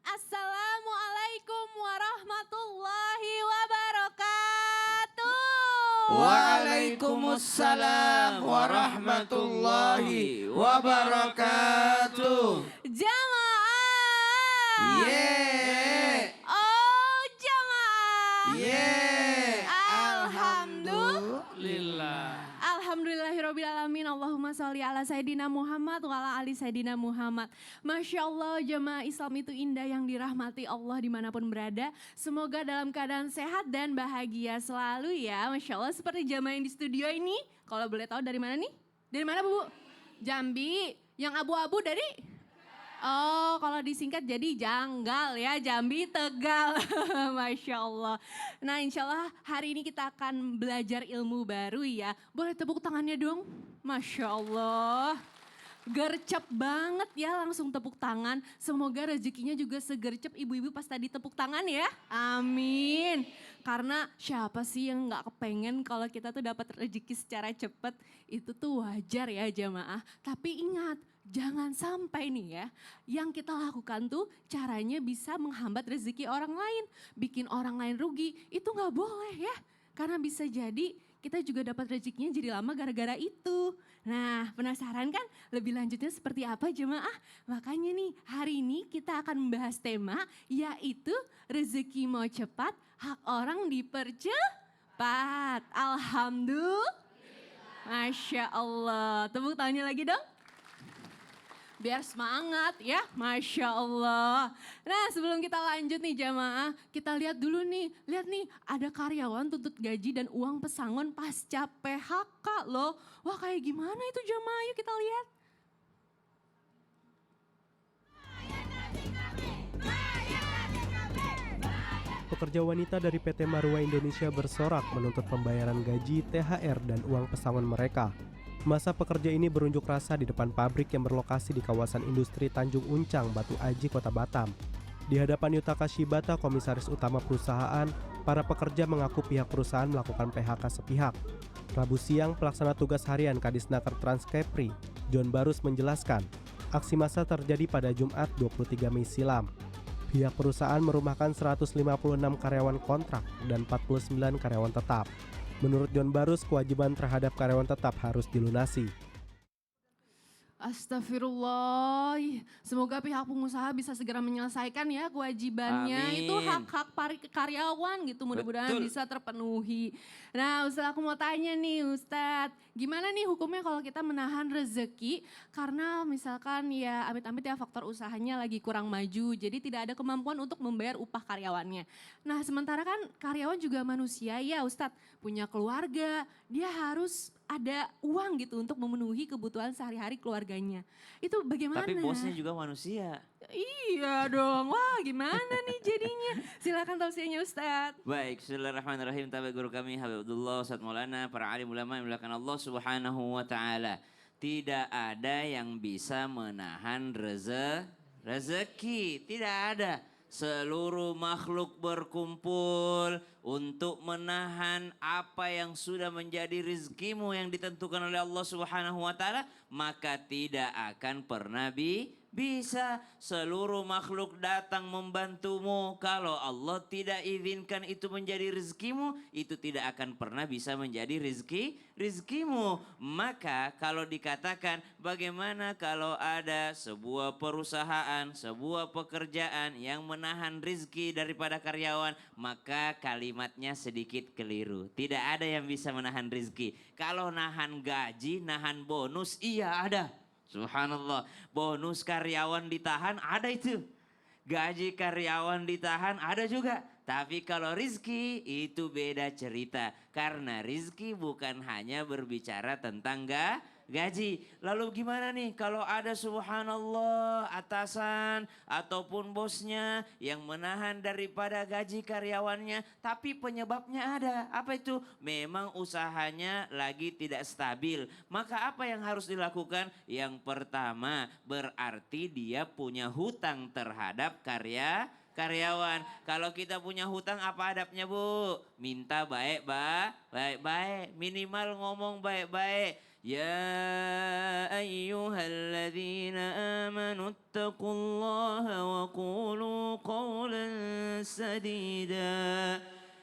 Assalamualaikum warahmatullahi wabarakatuh. Waalaikumsalam warahmatullahi wabarakatuh. Jamaah. Ye. Oh jamaah. Ye. Alhamdulillah. Alhamdulillahirrabbilalamin. Allahumma sholli ala Sayyidina Muhammad wa ala ali Sayyidina Muhammad. Masya Allah jamaah Islam itu indah yang dirahmati Allah dimanapun berada. Semoga dalam keadaan sehat dan bahagia selalu ya. Masya Allah seperti jamaah yang di studio ini. Kalau boleh tahu dari mana nih? Dari mana Bu? Jambi. Yang abu-abu dari? Oh, kalau disingkat jadi Janggal ya, Jambi Tegal. Masya Allah. Nah insya Allah hari ini kita akan belajar ilmu baru ya. Boleh tepuk tangannya dong? Masya Allah. Gercep banget ya langsung tepuk tangan. Semoga rezekinya juga segercep ibu-ibu pas tadi tepuk tangan ya. Amin. Karena siapa sih yang gak kepengen kalau kita tuh dapat rezeki secara cepet. Itu tuh wajar ya jamaah. Tapi ingat jangan sampai nih ya. Yang kita lakukan tuh caranya bisa menghambat rezeki orang lain. Bikin orang lain rugi. Itu gak boleh ya. Karena bisa jadi kita juga dapat rezekinya jadi lama gara-gara itu. Nah penasaran kan lebih lanjutnya seperti apa jemaah? Makanya nih hari ini kita akan membahas tema yaitu rezeki mau cepat, hak orang dipercepat. Alhamdulillah. Masya Allah. Tepuk tangannya lagi dong. Biar semangat ya, Masya Allah. Nah sebelum kita lanjut nih jamaah, kita lihat dulu nih. Lihat nih ada karyawan tuntut gaji dan uang pesangon pasca PHK loh. Wah kayak gimana itu jamaah, yuk kita lihat. Pekerja wanita dari PT Marua Indonesia bersorak menuntut pembayaran gaji, THR, dan uang pesangon mereka. Masa pekerja ini berunjuk rasa di depan pabrik yang berlokasi di kawasan industri Tanjung Uncang, Batu Aji, Kota Batam. Di hadapan Yutaka Shibata, komisaris utama perusahaan, para pekerja mengaku pihak perusahaan melakukan PHK sepihak. Rabu siang, pelaksana tugas harian Kadisnaker Trans Kepri, John Barus menjelaskan, aksi massa terjadi pada Jumat 23 Mei silam. Pihak perusahaan merumahkan 156 karyawan kontrak dan 49 karyawan tetap. Menurut John Barus, kewajiban terhadap karyawan tetap harus dilunasi. Astagfirullah, semoga pihak pengusaha bisa segera menyelesaikan ya kewajibannya. Amin. Itu hak-hak karyawan gitu, mudah-mudahan Betul. bisa terpenuhi. Nah Ustadz aku mau tanya nih Ustadz, gimana nih hukumnya kalau kita menahan rezeki karena misalkan ya amit-amit ya faktor usahanya lagi kurang maju, jadi tidak ada kemampuan untuk membayar upah karyawannya. Nah sementara kan karyawan juga manusia ya Ustadz, punya keluarga, dia harus ada uang gitu untuk memenuhi kebutuhan sehari-hari keluarganya. Itu bagaimana? Tapi bosnya juga manusia. Iya dong, wah gimana nih jadinya? Silakan tausiahnya Ustadz. Baik, bismillahirrahmanirrahim. Tabi guru kami Habib Abdullah, Ustadz Maulana, para alim ulama yang dimuliakan Allah Subhanahu wa taala. Tidak ada yang bisa menahan rezeki, tidak ada. Seluruh makhluk berkumpul untuk menahan apa yang sudah menjadi rezekimu yang ditentukan oleh Allah Subhanahu wa taala, maka tidak akan pernah bisa. Seluruh makhluk datang membantumu, kalau Allah tidak izinkan itu menjadi rezekimu, itu tidak akan pernah bisa menjadi rezekimu. Maka kalau dikatakan bagaimana kalau ada sebuah perusahaan, sebuah pekerjaan yang menahan rezeki daripada karyawan, maka kalimatnya sedikit keliru. Tidak ada yang bisa menahan rezeki. Kalau nahan gaji, nahan bonus, iya ada. Subhanallah, bonus karyawan ditahan ada itu. Gaji karyawan ditahan ada juga. Tapi kalau rizki itu beda cerita. Karena rizki bukan hanya berbicara tentang gaji. Lalu gimana nih kalau ada subhanallah atasan ataupun bosnya yang menahan daripada gaji karyawannya. Tapi penyebabnya ada. Apa itu? Memang usahanya lagi tidak stabil. Maka apa yang harus dilakukan? Yang pertama berarti dia punya hutang terhadap karyawan. Kalau kita punya hutang apa adabnya Bu? Minta baik-baik. Minimal ngomong baik-baik. يا أيها الذين آمنوا اتقوا الله وقولوا قولا سديدا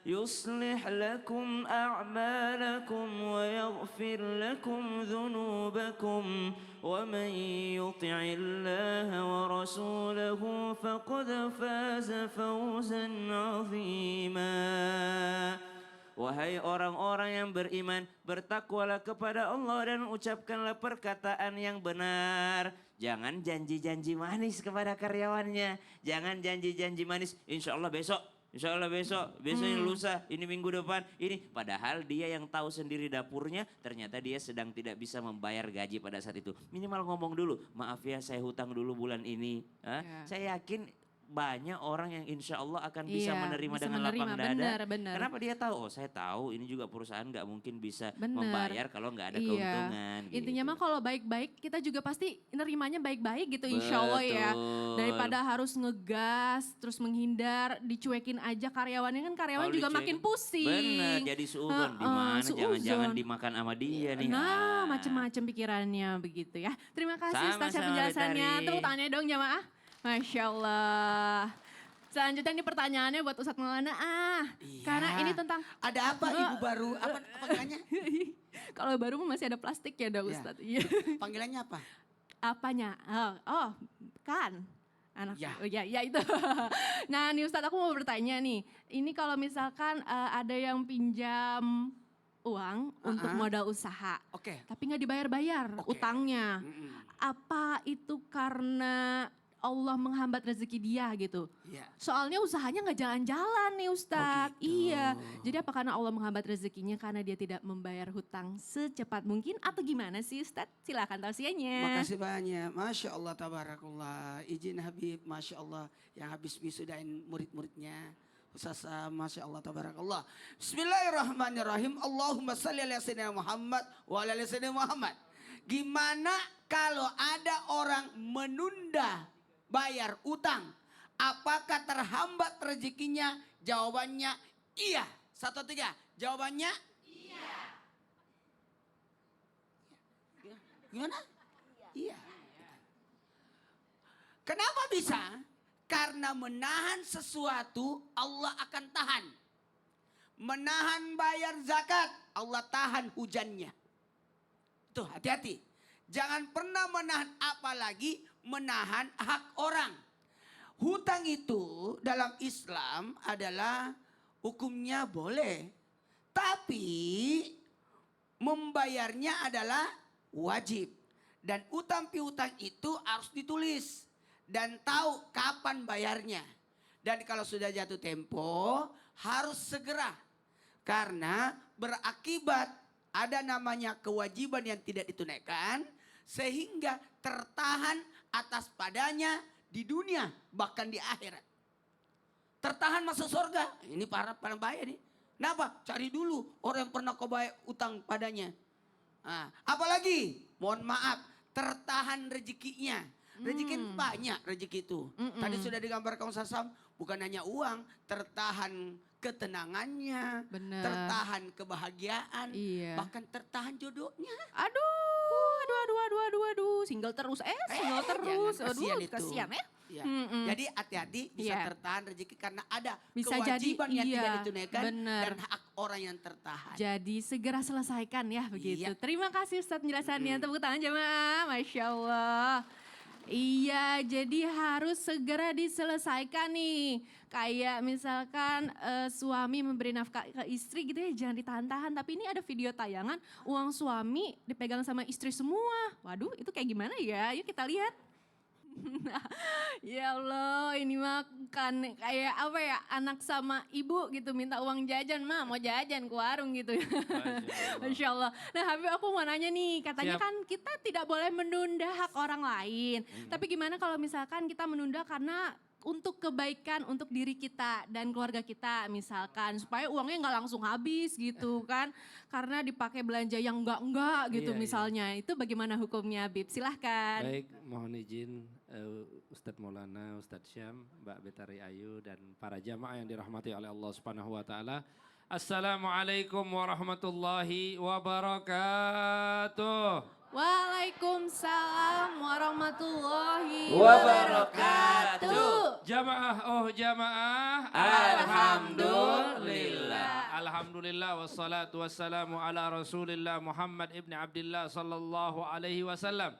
يصلح لكم أعمالكم ويغفر لكم ذنوبكم ومن يطع الله ورسوله فقد فاز فوزا عظيما. Wahai orang-orang yang beriman, bertakwalah kepada Allah dan ucapkanlah perkataan yang benar. Jangan janji-janji manis kepada karyawannya. Jangan janji-janji manis, insya Allah besok, ini lusa, ini minggu depan, ini. Padahal dia yang tahu sendiri dapurnya, ternyata dia sedang tidak bisa membayar gaji pada saat itu. Minimal ngomong dulu, maaf ya saya hutang dulu bulan ini. Saya yakin banyak orang yang insya Allah akan bisa menerima bisa dengan lapang dada. Benar. Kenapa dia tahu? Oh saya tahu ini juga perusahaan nggak mungkin bisa Benar. membayar kalau nggak ada keuntungan. Intinya gitu. mah kalau baik-baik kita juga pasti nerimanya baik-baik gitu insya Allah ya. Betul. Daripada harus ngegas terus menghindar dicuekin aja karyawannya kan karyawan Kalau juga dicuekin, makin pusing. Bener, jadi suuzon. Di mana jangan-jangan dimakan sama dia nih. Nah macem-macem pikirannya begitu ya. Terima kasih Ustaz Sama-sama, penjelasannya. Betari. Tepuk tangannya dong jamaah. Masya Allah. Selanjutnya ini pertanyaannya buat Ustadz Maulana. Iya. Karena ini tentang Ada apa ibu baru? Apa panggilannya? kalau baru masih ada plastik ya dah Iya. Ustadz. Iya. Panggilannya apa? Apanya? Kan. Anak. Ya. Ya itu. Nah nih Ustadz aku mau bertanya nih. Ini kalau misalkan ada yang pinjam uang untuk modal usaha. Oke. Tapi nggak dibayar-bayar Oke. utangnya. Mm-mm. Apa itu karena Allah menghambat rezeki dia gitu? Iya. Soalnya usahanya nggak jalan-jalan nih Ustadz. Oh gitu. Iya. Jadi apa karena Allah menghambat rezekinya karena dia tidak membayar hutang secepat mungkin atau gimana sih Ustadz? Silakan tausiahnya. Makasih banyak. Masya Allah tabarakallah. Izin Habib, Masya Allah yang habis wisudain murid-muridnya. Ustaz, Masya Allah tabarakallah. Bismillahirrahmanirrahim. Allahumma salli ala sayyidina Muhammad wa ala sayyidina Muhammad. Gimana kalau ada orang menunda bayar utang? Apakah terhambat rezekinya? Jawabannya iya. 1, 3. Jawabannya iya. Gimana? Iya. Kenapa bisa? Karena menahan sesuatu Allah akan tahan. Menahan bayar zakat Allah tahan hujannya. Tuh hati-hati. Jangan pernah menahan apalagi menahan hak orang. Hutang itu dalam Islam adalah hukumnya boleh. Tapi membayarnya adalah wajib. Dan utang piutang itu harus ditulis. Dan tahu kapan bayarnya. Dan kalau sudah jatuh tempo harus segera. Karena berakibat ada namanya kewajiban yang tidak ditunaikan. Sehingga tertahan atas padanya di dunia bahkan di akhirat. Tertahan masuk surga. Ini para bahaya nih. Kenapa? Cari dulu orang yang pernah kau bayar utang padanya. Nah, apalagi mohon maaf tertahan rezekinya. Rezeki banyak rezeki itu. Tadi sudah digambarkan Ustaz Sam, bukan hanya uang, tertahan ketenangannya, Bener. tertahan kebahagiaan, Iya. bahkan tertahan jodohnya. Aduh. Single terus. Single terus. Jangan, kasihan Aduh, itu. kasihan ya. Ya. Mm-mm. Jadi hati-hati bisa Iya. tertahan rezeki karena ada Bisa kewajiban jadi, yang iya, tidak ditunaikan bener. dan hak orang yang tertahan. Jadi segera selesaikan ya begitu. Iya. Terima kasih Ustadz penjelasannya. Tepuk tangan jemaah. Masya Allah. Iya jadi harus segera diselesaikan nih. Kayak misalkan suami memberi nafkah ke istri gitu ya jangan ditahan-tahan. Tapi ini ada video tayangan uang suami dipegang sama istri semua. Waduh itu kayak gimana ya? Yuk kita lihat. Ya Allah ini mah kan kayak apa ya anak sama ibu gitu minta uang jajan mah mau jajan ke warung gitu. Masya Allah. Nah Habib aku mau nanya nih katanya Siap. kan kita tidak boleh menunda hak orang lain. Tapi gimana kalau misalkan kita menunda karena untuk kebaikan untuk diri kita dan keluarga kita misalkan supaya uangnya nggak langsung habis gitu kan karena dipakai belanja yang enggak gitu Iya, iya. misalnya itu bagaimana hukumnya Habib silahkan. Baik, mohon izin Ustadz Maulana, Ustadz Syam, Mbak Betari Ayu dan para jamaah yang dirahmati oleh Allah Subhanahu wa taala. Assalamualaikum warahmatullahi wabarakatuh. Waalaikumsalam warahmatullahi Wabarakatuh. Jamaah jamaah. Alhamdulillah. Alhamdulillah wassalatu wassalamu ala Rasulillah Muhammad ibn Abdullah sallallahu alaihi wasallam.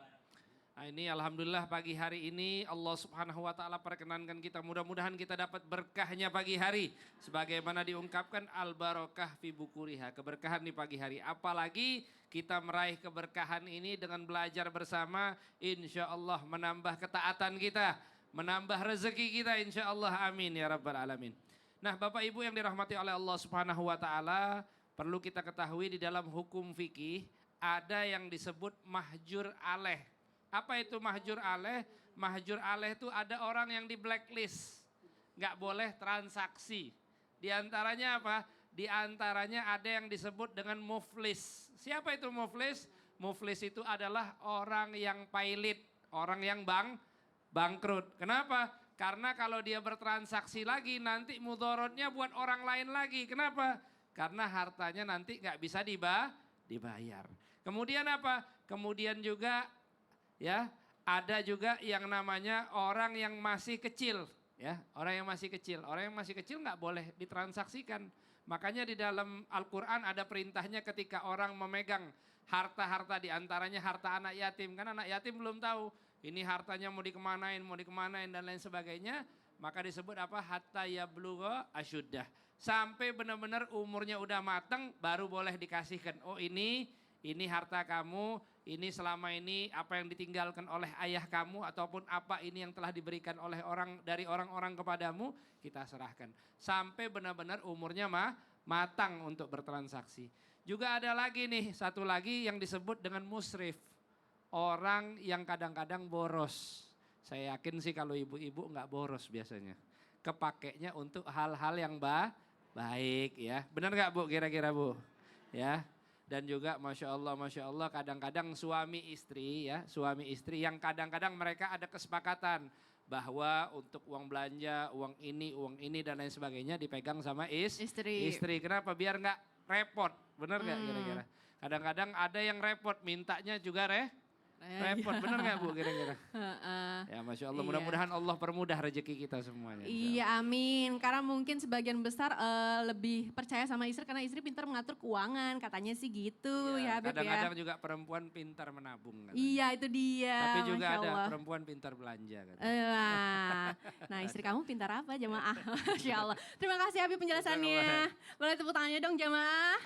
Nah, ini alhamdulillah pagi hari ini Allah Subhanahu wa taala perkenankan kita, mudah-mudahan kita dapat berkahnya pagi hari sebagaimana diungkapkan al barokah fi bukuriha, keberkahan di pagi hari. Apalagi kita meraih keberkahan ini dengan belajar bersama, insya Allah menambah ketaatan kita, menambah rezeki kita, insya Allah, amin ya rabbal alamin. Nah, Bapak Ibu yang dirahmati oleh Allah Subhanahu wa taala, perlu kita ketahui di dalam hukum fikih ada yang disebut mahjur aleh. Apa itu mahjur aleh? Mahjur aleh itu ada orang yang di blacklist, nggak boleh transaksi. Di antaranya apa? Di antaranya ada yang disebut dengan muflis. Siapa itu muflis? Muflis itu adalah orang yang pailit, orang yang bangkrut. Kenapa? Karena kalau dia bertransaksi lagi nanti mudorotnya buat orang lain lagi. Kenapa? Karena hartanya nanti nggak bisa dibayar. Kemudian apa? Kemudian juga ya, ada juga yang namanya orang yang masih kecil, ya, orang yang masih kecil. Orang yang masih kecil nggak boleh ditransaksikan. Makanya di dalam Al-Quran ada perintahnya ketika orang memegang harta-harta, di antaranya harta anak yatim. Kan anak yatim belum tahu ini hartanya mau dikemanain dan lain sebagainya. Maka disebut apa? Hatta yablugha asyuddah. Sampai benar-benar umurnya udah matang baru boleh dikasihkan. Oh ini harta kamu, ini selama ini apa yang ditinggalkan oleh ayah kamu ataupun apa ini yang telah diberikan oleh orang-orang kepadamu, kita serahkan. Sampai benar-benar umurnya matang untuk bertransaksi. Juga ada lagi nih, satu lagi yang disebut dengan musrif. Orang yang kadang-kadang boros. Saya yakin sih kalau ibu-ibu nggak boros biasanya. Kepakainya untuk hal-hal yang baik ya. Benar nggak Bu kira-kira Bu? Ya. Dan juga Masya Allah kadang-kadang suami istri yang kadang-kadang mereka ada kesepakatan bahwa untuk uang belanja, uang ini dan lain sebagainya dipegang sama istri. Kenapa? Biar nggak repot, benar nggak kira-kira? Kadang-kadang ada yang repot, mintanya juga repot, benar nggak Bu kira-kira? Ya Masya Allah, mudah-mudahan Allah permudah rezeki kita semuanya. Iya amin, karena mungkin sebagian besar lebih percaya sama istri karena istri pintar mengatur keuangan, katanya sih gitu ya Beb ya. Kadang-kadang juga perempuan pintar menabung. Katanya. Iya itu dia. Tapi juga Masya ada Allah. perempuan pintar belanja. Nah istri kamu pintar apa jamaah? Masya Allah. Terima kasih Habib penjelasannya. Boleh tepuk tangannya dong jamaah.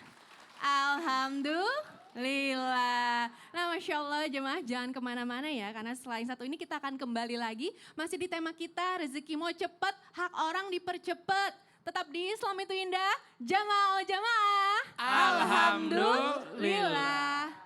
Alhamdulillah. Nah Masya Allah jemaah jangan kemana-mana ya. Karena selain satu ini kita akan kembali lagi. Masih di tema kita rezeki mau cepat, hak orang dipercepat. Tetap di Islam itu indah. Jamaah. Alhamdulillah. Alhamdulillah.